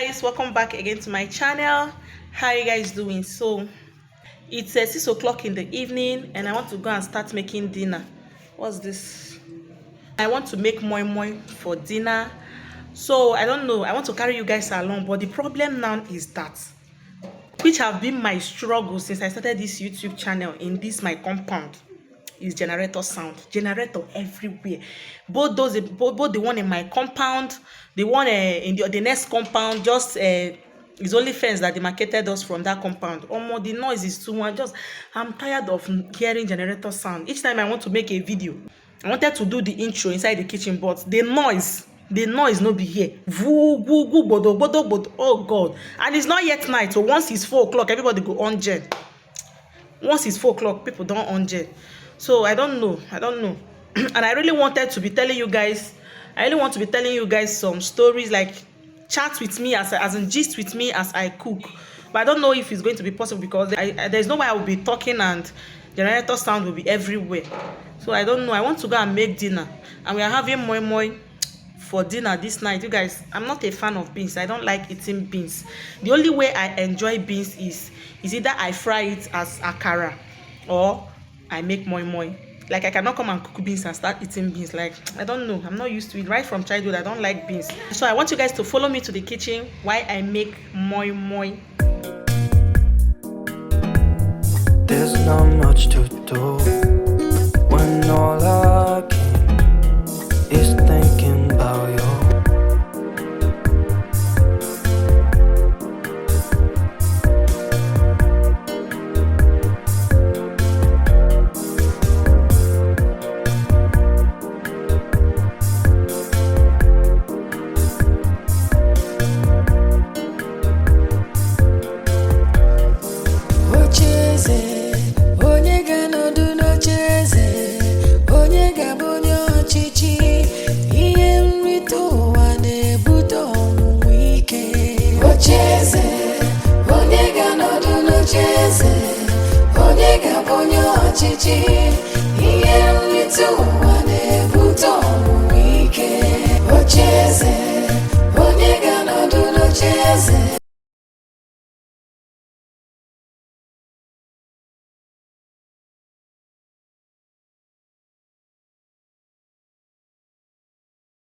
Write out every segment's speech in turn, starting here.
guys, welcome back again to my channel. How are you guys doing? So it's 6 o'clock in the evening and I want to go and start making dinner. What's this? I want to make moi-moi for dinner. So I don't know, I want to carry you guys along, but the problem now is that, which have been my struggle since I started this YouTube channel in this my compound, is generator sound. Generator everywhere, both the one in my compound, the one in the next compound, just it's only fence that demarcated us from that compound. The noise is too much. I'm tired of hearing generator sound. Each time I want to make a video, I wanted to do the intro inside the kitchen, but the noise no be here. Voo, voo, voo, bodo, bodo, bodo. Oh God. And it's not yet night, so once it's 4 o'clock everybody go on gen. Once it's 4 o'clock people don't on gen. So I don't know and I really wanted to be telling you guys, some stories, like chat with me as in gist with me as I cook, but I don't know if it's going to be possible because there's no way I will be talking and generator sound will be everywhere. So I don't know. I want to go and make dinner, and we are having moi moi for dinner this night. You guys, I'm not a fan of beans. I don't like eating beans. The only way I enjoy beans is either I fry it as akara or I make moi moi. Like, I cannot come and cook beans and start eating beans. Like, I don't know, I'm not used to it. Right from childhood I don't like beans. So I want you guys to follow me to the kitchen while I make moi moi. There's not much to do when all I can is thinking about you.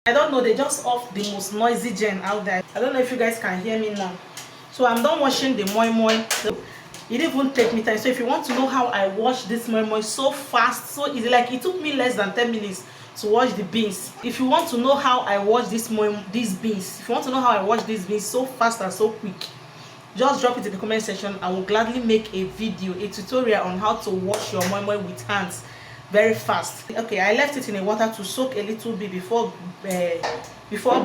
I don't know, they just off the most noisy gen out there. I don't know if you guys can hear me now. So I'm done washing the moi moi. It didn't even take me time. So if you want to know how I wash this moi moi so fast, so easy, like it took me less than 10 minutes to wash the beans. If you want to know how I wash these beans, if you want to know how I wash these beans so fast and so quick, just drop it in the comment section. I will gladly make a video, a tutorial on how to wash your moi moi with hands very fast. Okay, I left it in the water to soak a little bit before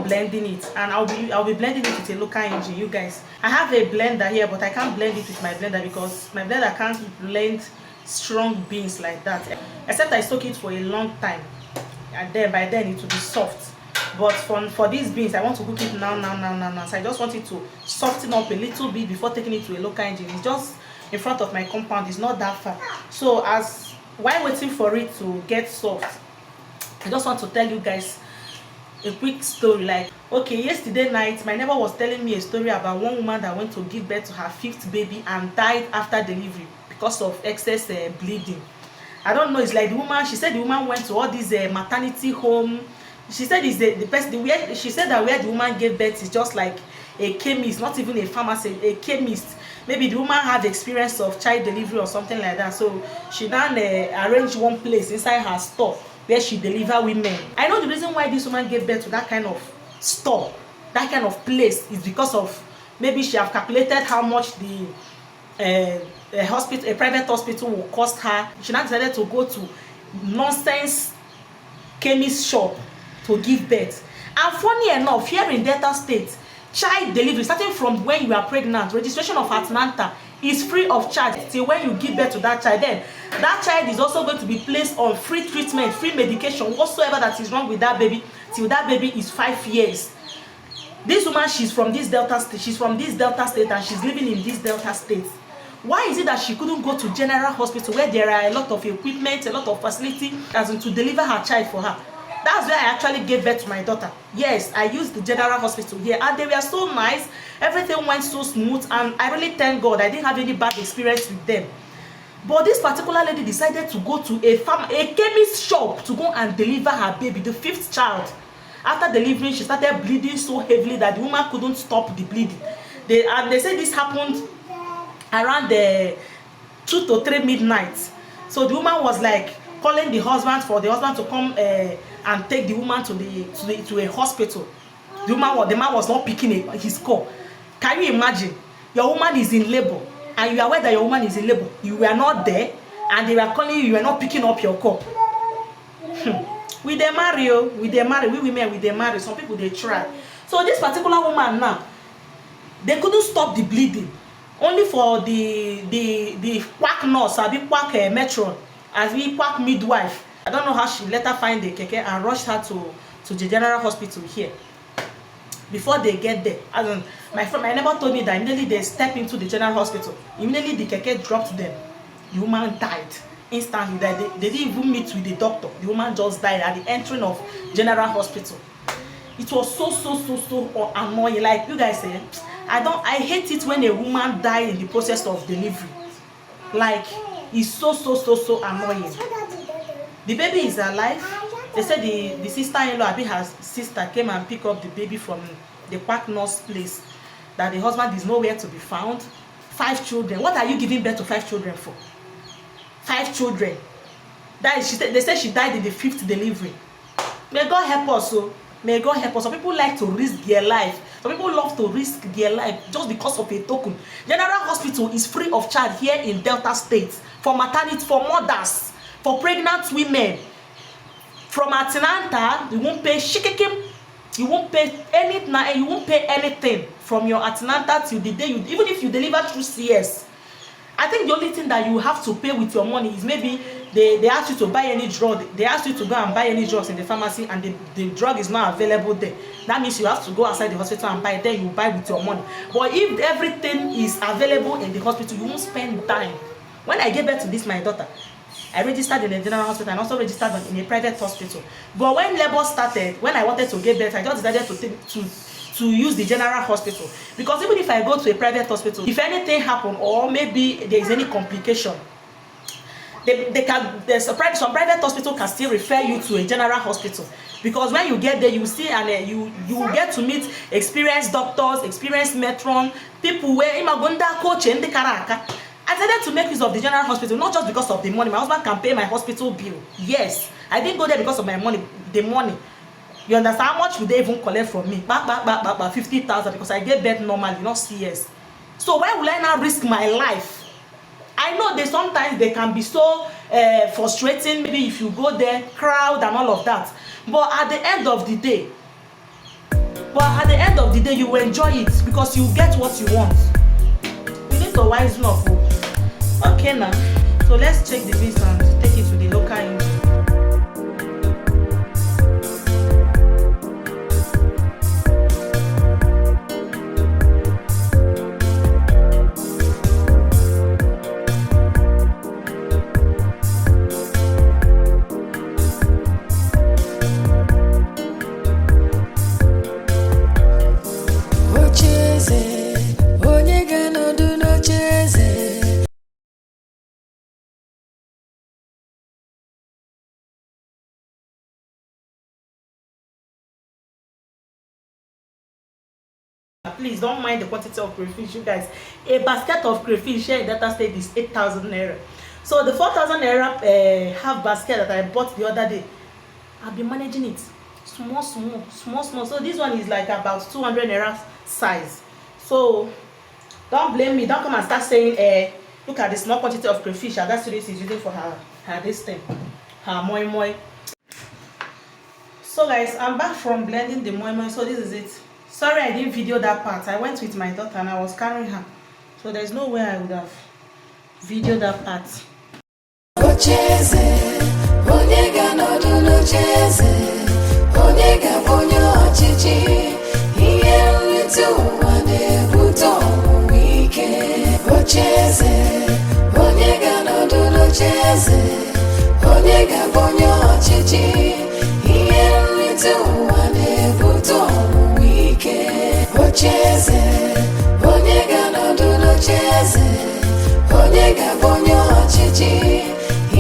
blending it, and I'll be blending it with a local engine. You guys, I have a blender here, but I can't blend it with my blender because my blender can't blend strong beans like that, except I soak it for a long time, and then by then it will be soft. But for these beans, I want to cook it now. So I just want it to soften up a little bit before taking it to a local engine. It's just in front of my compound, it's not that far. So while waiting for it to get soft, I just want to tell you guys a quick story. Like, okay, yesterday night my neighbor was telling me a story about one woman that went to give birth to her 5th baby and died after delivery because of excess bleeding. I don't know, it's like the woman, she said the woman went to all these maternity home. She said it's the person where she said that where the woman gave birth is just like a chemist, not even a pharmacy, a chemist. Maybe the woman had experience of child delivery or something like that, so she now arranged one place inside her store where she deliver women. I know the reason why this woman gave birth to that kind of store, that kind of place, is because of maybe she have calculated how much the a private hospital will cost her. She now decided to go to nonsense chemist shop to give birth. And funny enough, here in Delta State, child delivery, starting from when you are pregnant, registration of antenatal is free of charge till when you give birth to that child. Then that child is also going to be placed on free treatment, free medication, whatsoever that is wrong with that baby, till that baby is 5 years. This woman, she's from this Delta State and she's living in this Delta State. Why is it that she couldn't go to general hospital where there are a lot of equipment, a lot of facility, as in to deliver her child for her? That's where I actually gave birth to my daughter. Yes, I used the general hospital here, and they were so nice. Everything went so smooth, and I really thank God I didn't have any bad experience with them. But this particular lady decided to go to a chemist shop to go and deliver her baby, the 5th child. After delivering, she started bleeding so heavily that the woman couldn't stop the bleeding. They say this happened around the 2 to 3 midnight. So the woman was like calling the husband for the husband to come and take the woman to a hospital. The man was not picking his call. Can you imagine? Your woman is in labor, and you are aware that your woman is in labor. You were not there, and they were calling you. You were not picking up your call. We dey marry, we women, we dey marry. Some people they try. So this particular woman now, they couldn't stop the bleeding. Only for the quack nurse, the quack matron, as we quack midwife. I don't know how she let her find the keke and rushed her to the general hospital here. Before they get there, my neighbor told me that immediately they step into the general hospital, immediately the keke dropped them. The woman died instantly. They didn't even meet with the doctor. The woman just died at the entering of general hospital. It was so annoying. Like you guys say, I hate it when a woman dies in the process of delivery. Like, it's so annoying. The baby is alive. They said the sister-in-law, her sister, came and picked up the baby from the quack nurse place, that the husband is nowhere to be found. 5 children. What are you giving birth to 5 children for? 5 children. They said she died in the 5th delivery. May God help us. So may God help us. Some people like to risk their life. Some people love to risk their life just because of a token. General Hospital is free of charge here in Delta State for maternity, for mothers, for pregnant women. From antenatal, you won't pay shikikim. You won't pay anything. You won't pay anything from your antenatal till the day even if you deliver through CS. I think the only thing that you have to pay with your money is maybe they ask you to buy any drug. They ask you to go and buy any drugs in the pharmacy, and the drug is not available there. That means you have to go outside the hospital and buy it. Then you buy with your money. But if everything is available in the hospital, you won't spend time. When I gave birth to this, my daughter, I registered in a general hospital and also registered in a private hospital. But when labor started, when I wanted to give birth, I just decided to use the general hospital, because even if I go to a private hospital, if anything happen or maybe there is any complication, some private hospital can still refer you to a general hospital, because when you get there, you see, and you get to meet experienced doctors, experienced matron, people where imagunda coach and the karaka. I decided to make use of the general hospital, not just because of the money. My husband can pay my hospital bill. Yes, I didn't go there because of my money. The money. You understand how much would they even collect from me? 50,000, because I get birth normally, not CS. So why would I now risk my life? I know sometimes they can be so frustrating. Maybe if you go there, crowd and all of that. But at the end of the day, you will enjoy it because you get what you want. You need to wisen up. Okay now, so let's check the visa and take it to the local unit. Please don't mind the quantity of crayfish, you guys. A basket of crayfish here in Delta State is 8,000 naira. So the 4,000 naira half basket that I bought the other day, I've been managing it small. So this one is like about 200 naira size. So don't blame me. Don't come and start saying, look at the small quantity of crayfish that student is using for her this thing, her moi-moi. So guys, I'm back from blending the moi-moi. So this is it. Sorry I didn't video that part. I went with my daughter and I was carrying her. So there's no way I would have videoed that part. Onye ga-abụ onye ọchịchị ihe nrite ụwa na-ebute ọnwụnwa ike. Ocheeze, onye ga-anọdụ n'ocheeze, onye ga-abụ onye ọchịchị.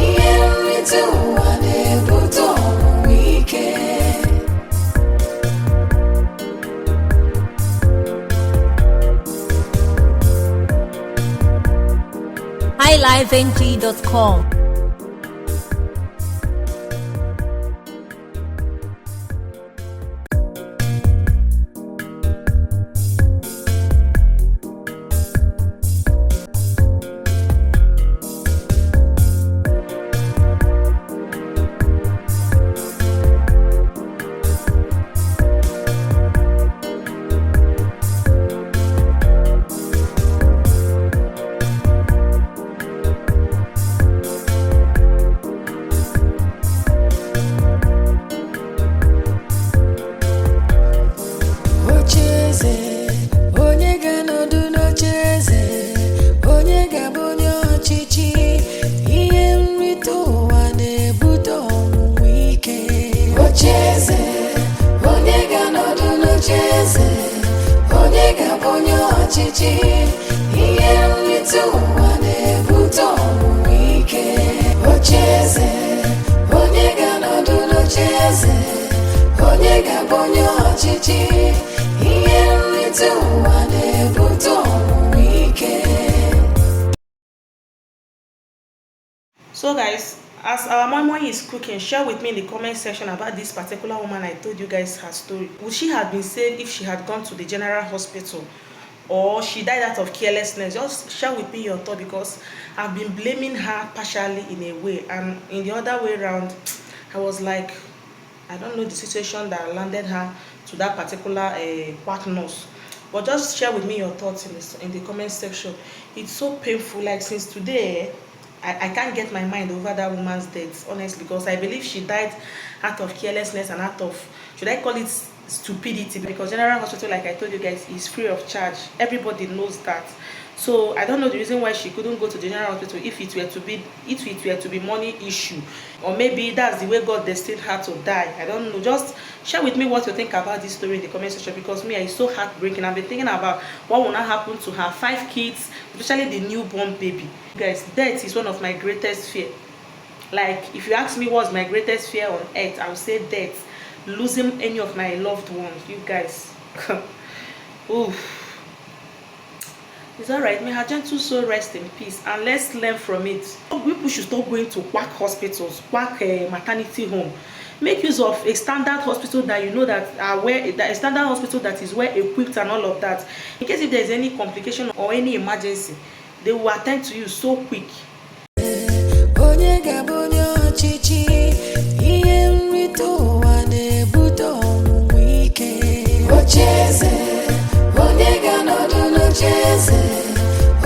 Ihe nrite ụwa na-ebute ọnwụnwa ike. highlifeng.com. Onye ga-anọdụ n'ocheeze, onye ga-abụ onye ọchịchị. Ihe nrite ụwa na-ebute ọnwụnwa ike. Ocheeze, onye ga-anọdụ n'ocheeze, onye ga-abụ onye ọchịchị. Ihe nrite ụwa na-ebute ọnwụnwa ike. Ocheeze, onye ga-anọdụ n'ocheeze, onye ga-abụ onye ọchịchị. Ihe nrite ụwa na-ebute ọnwụnwa ike. So guys, as our moi-moi is cooking, share with me in the comment section about this particular woman I told you guys her story. Would she have been saved if she had gone to the general hospital, or she died out of carelessness? Just share with me your thought, because I've been blaming her partially in a way, and in the other way around, I was like, I don't know the situation that landed her to that particular quack nurse. But just share with me your thoughts in the comment section. It's so painful. Like, since today, I can't get my mind over that woman's death, honestly, because I believe she died out of carelessness and out of, should I call it stupidity? Because general hospital, like I told you guys, is free of charge. Everybody knows that. So I don't know the reason why she couldn't go to the general hospital if it were to be money issue, or maybe that's the way God destined her to die. I don't know. Just share with me what you think about this story in the comment section, because me, it's so heartbreaking. I've been thinking about what will not happen to her 5 kids, especially the newborn baby. Guys, death is one of my greatest fear. Like, if you ask me what's my greatest fear on earth, I would say death. Losing any of my loved ones. You guys. Oof. It's alright. May her gentle soul rest in peace, and let's learn from it. People should stop going to quack hospitals, quack maternity home. Make use of a standard hospital that you know that a standard hospital that is well equipped and all of that. In case if there is any complication or any emergency, they will attend to you so quick. Onye ga-abụ onye ọchịchị. Ihe nrite ụwa na-ebute ọnwụnwa ike. Ocheeze, onye ga-anọdụ n'ocheeze,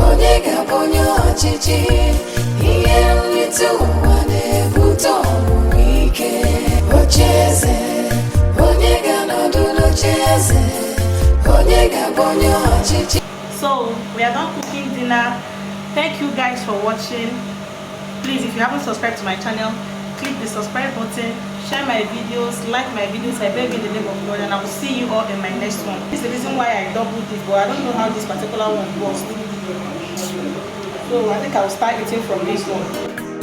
onye ga-abụ onye ọchịchị. Ihe nrite ụwa na-ebute ọnwụnwa ike. Ocheeze, onye ga-anọdụ n'ocheeze, onye ga-abụ onye ọchịchị. So we are done cooking dinner. Thank you guys for watching. Please, if you haven't subscribed to my channel, click the subscribe button, share my videos, like my videos. I beg in the name of God, and I will see you all in my next one. This is the reason why I doubled it, but I don't know how this particular one works. So I think I will start eating from this one.